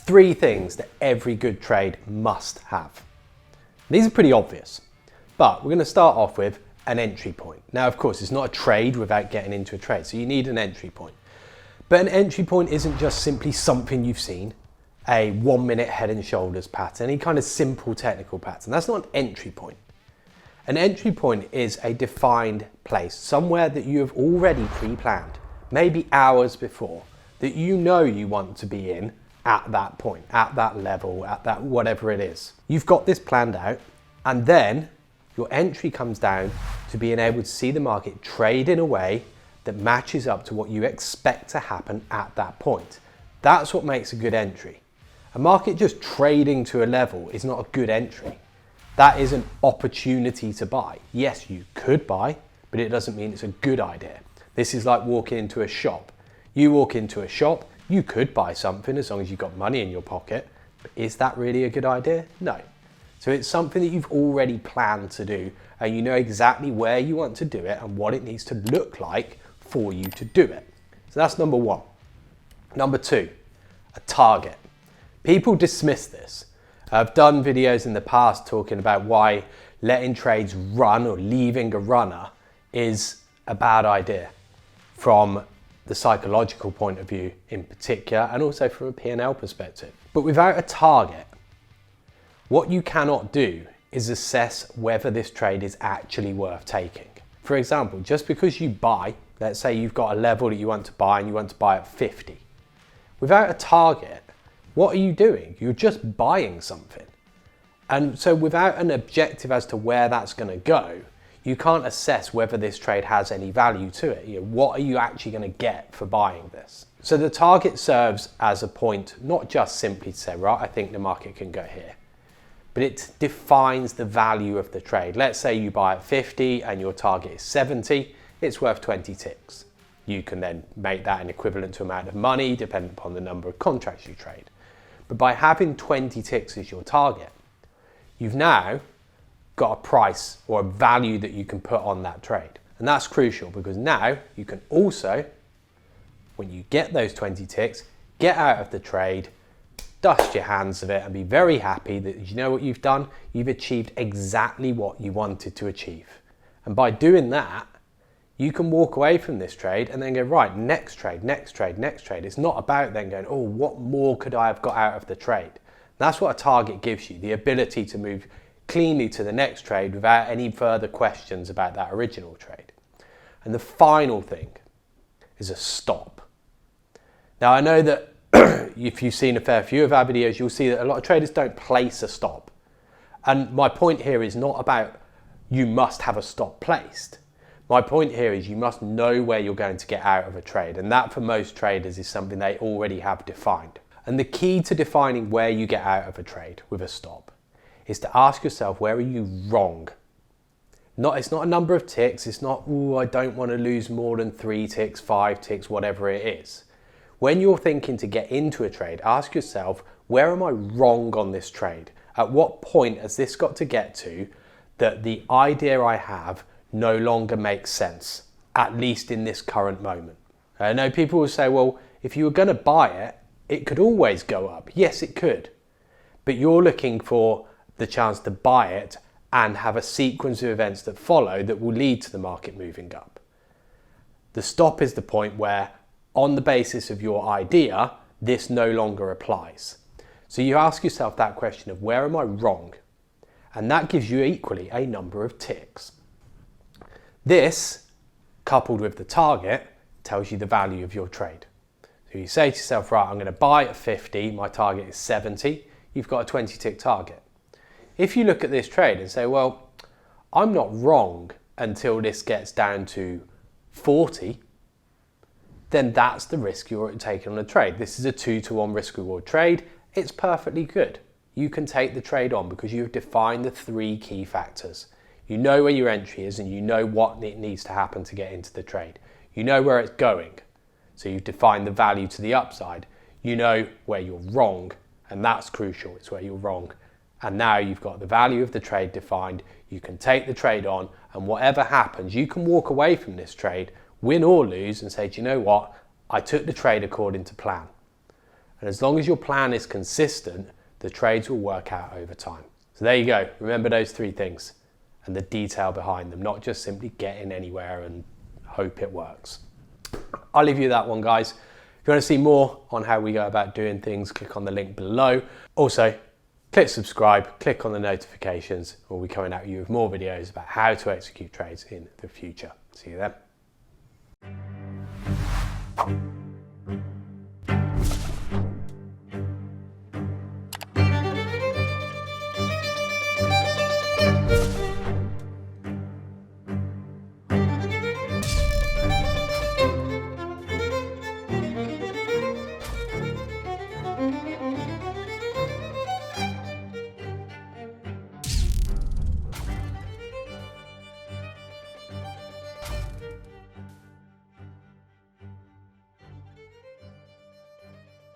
Three things that every good trade must have. These are pretty obvious, but we're going to start off with an entry point. Now, of course, it's not a trade without getting into a trade, so you need an entry point. But an entry point isn't just simply something you've seen, a 1 minute head and shoulders pattern, any kind of simple technical pattern. That's not an entry point. An entry point is a defined place, somewhere that you have already pre-planned, maybe hours before, that you know you want to be in at that point, at that level, at that whatever it is. You've got this planned out, and then your entry comes down to being able to see the market trade in a way that matches up to what you expect to happen at that point. That's what makes a good entry. A market just trading to a level is not a good entry. That is an opportunity to buy. Yes, you could buy, but it doesn't mean it's a good idea. This is like walking into a shop. You walk into a shop, you could buy something as long as you've got money in your pocket, but is that really a good idea? No. So it's something that you've already planned to do, and you know exactly where you want to do it and what it needs to look like for you to do it. So that's number one. Number two, a target. People dismiss this. I've done videos in the past talking about why letting trades run or leaving a runner is a bad idea from the psychological point of view in particular, and also from a P&L perspective. But without a target, what you cannot do is assess whether this trade is actually worth taking. For example, just because you buy, let's say you've got a level that you want to buy and you want to buy at 50. Without a target, what are you doing? You're just buying something. And so without an objective as to where that's going to go, you can't assess whether this trade has any value to it. You know, what are you actually going to get for buying this? So the target serves as a point, not just simply to say, right, I think the market can go here, but it defines the value of the trade. Let's say you buy at 50 and your target is 70, it's worth 20 ticks. You can then make that an equivalent to amount of money depending upon the number of contracts you trade. But by having 20 ticks as your target, you've now got a price or a value that you can put on that trade. And that's crucial because now you can also, when you get those 20 ticks, get out of the trade, dust your hands of it and be very happy that you know what you've done? You've achieved exactly what you wanted to achieve. And by doing that, you can walk away from this trade and then go, right, next trade, next trade, next trade. It's not about then going, oh, what more could I have got out of the trade? That's what a target gives you, the ability to move cleanly to the next trade without any further questions about that original trade. And the final thing is a stop. Now, I know that if you've seen a fair few of our videos, you'll see that a lot of traders don't place a stop. And my point here is not about you must have a stop placed. My point here is you must know where you're going to get out of a trade, and that for most traders is something they already have defined. And the key to defining where you get out of a trade with a stop is to ask yourself, where are you wrong? It's not a number of ticks, it's not, oh, I don't want to lose more than 3 ticks, 5 ticks, whatever it is. When you're thinking to get into a trade, ask yourself, where am I wrong on this trade? At what point has this got to get to that the idea I have no longer makes sense, at least in this current moment? I know people will say, well, if you were going to buy it, it could always go up. Yes, it could. But you're looking for the chance to buy it and have a sequence of events that follow that will lead to the market moving up. The stop is the point where, on the basis of your idea, this no longer applies. So you ask yourself that question of where am I wrong? And that gives you equally a number of ticks. This, coupled with the target, tells you the value of your trade. So you say to yourself, right, I'm going to buy at 50, my target is 70, you've got a 20 tick target. If you look at this trade and say, well, I'm not wrong until this gets down to 40, then that's the risk you're taking on a trade. This is a 2-to-1 risk reward trade. It's perfectly good. You can take the trade on because you've defined the 3 key factors. You know where your entry is and you know what needs to happen to get into the trade. You know where it's going. So you've defined the value to the upside. You know where you're wrong, and that's crucial. It's where you're wrong. And now you've got the value of the trade defined. You can take the trade on, and whatever happens, you can walk away from this trade, win or lose, and say, do you know what? I took the trade according to plan. And as long as your plan is consistent, the trades will work out over time. So there you go. Remember those 3 things and the detail behind them, not just simply getting anywhere and hope it works. I'll leave you that one, guys. If you want to see more on how we go about doing things, click on the link below. Also, click subscribe, click on the notifications, or we'll be coming at you with more videos about how to execute trades in the future. See you then.